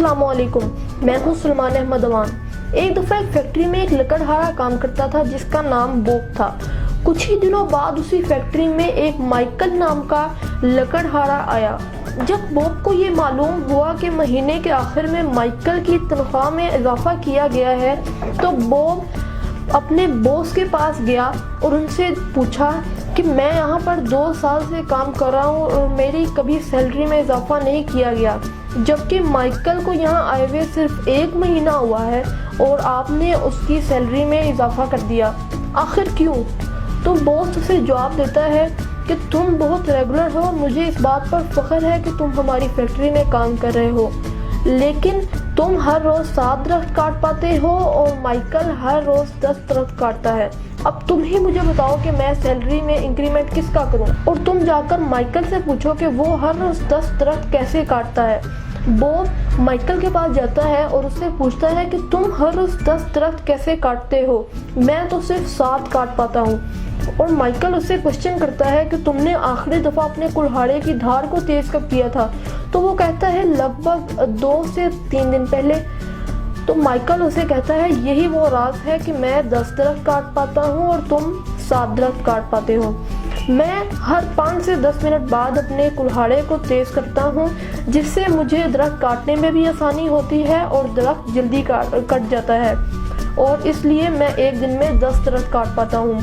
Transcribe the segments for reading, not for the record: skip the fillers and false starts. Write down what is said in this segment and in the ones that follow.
السلام علیکم، میں ہوں سلمان احمد اوان۔ ایک دفعہ ایک فیکٹری میں ایک لکڑہارا کام کرتا تھا جس کا نام بوب تھا۔ کچھ ہی دنوں بعد اسی فیکٹری میں ایک مائیکل نام کا لکڑہارا آیا۔ جب بوب کو یہ معلوم ہوا کہ مہینے کے آخر میں مائیکل کی تنخواہ میں اضافہ کیا گیا ہے تو بوب اپنے باس کے پاس گیا اور ان سے پوچھا کہ میں یہاں پر 2 سال سے کام کر رہا ہوں اور میری کبھی سیلری میں اضافہ نہیں کیا گیا، جبکہ مائیکل کو یہاں آئے ہوئے صرف 1 مہینہ ہوا ہے اور آپ نے اس کی سیلری میں اضافہ کر دیا، آخر کیوں؟ تو باس اسے جواب دیتا ہے کہ تم بہت ریگولر ہو، مجھے اس بات پر فخر ہے کہ تم ہماری فیکٹری میں کام کر رہے ہو، لیکن تم ہر روز 7 درخت کاٹ پاتے ہو اور مائیکل ہر روز 10 درخت کاٹتا ہے۔ اب تم ہی مجھے بتاؤ کہ میں سیلری میں انکریمنٹ کس کا کروں؟ اور تم جا کر مائیکل سے پوچھو کہ وہ ہر روز 10 درخت کیسے کاٹتا ہے۔ بوب مائیکل کے پاس جاتا ہے اور اس سے پوچھتا ہے کہ تم ہر روز 10 درخت کیسے کاٹتے ہو؟ میں تو صرف 7 کاٹ پاتا ہوں۔ اور مائیکل اس سے کوشچن کرتا ہے کہ تم نے آخری دفعہ اپنے کلہاڑے کی دھار کو تیز کب کیا تھا؟ تو وہ کہتا ہے لگ بھگ 2 سے 3 دن پہلے۔ تو مائیکل اسے کہتا ہے یہی وہ راز ہے کہ میں 10 درخت کاٹ پاتا ہوں اور تم 7 درخت کاٹ پاتے ہو۔ میں ہر 5 سے 10 منٹ بعد اپنے کلہاڑے کو تیز کرتا ہوں جس سے مجھے درخت کاٹنے میں بھی آسانی ہوتی ہے اور درخت جلدی کٹ جاتا ہے، اور اس لیے میں ایک دن میں 10 درخت کاٹ پاتا ہوں۔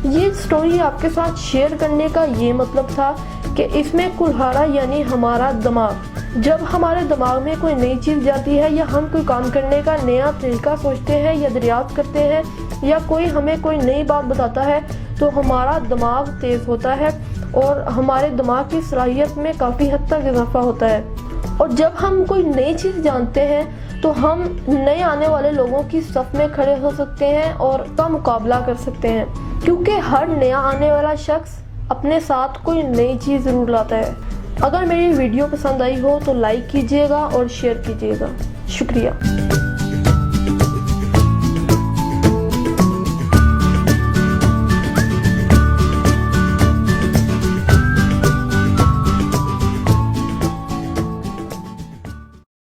یہ سٹوری آپ کے ساتھ شیئر کرنے کا یہ مطلب تھا کہ اس میں کلہاڑا یعنی ہمارا دماغ، جب ہمارے دماغ میں کوئی نئی چیز جاتی ہے یا ہم کوئی کام کرنے کا نیا طریقہ سوچتے ہیں یا دریافت کرتے ہیں یا کوئی ہمیں کوئی نئی بات بتاتا ہے تو ہمارا دماغ تیز ہوتا ہے اور ہمارے دماغ کی صلاحیت میں کافی حد تک اضافہ ہوتا ہے، اور جب ہم کوئی نئی چیز جانتے ہیں تو ہم نئے آنے والے لوگوں کی صف میں کھڑے ہو سکتے ہیں اور کا مقابلہ کر سکتے ہیں، کیونکہ ہر نیا آنے والا شخص اپنے ساتھ کوئی نئی چیز ضرور لاتا ہے۔ اگر میری ویڈیو پسند آئی ہو تو لائک کیجیے گا اور شیئر کیجیے گا۔ شکریہ۔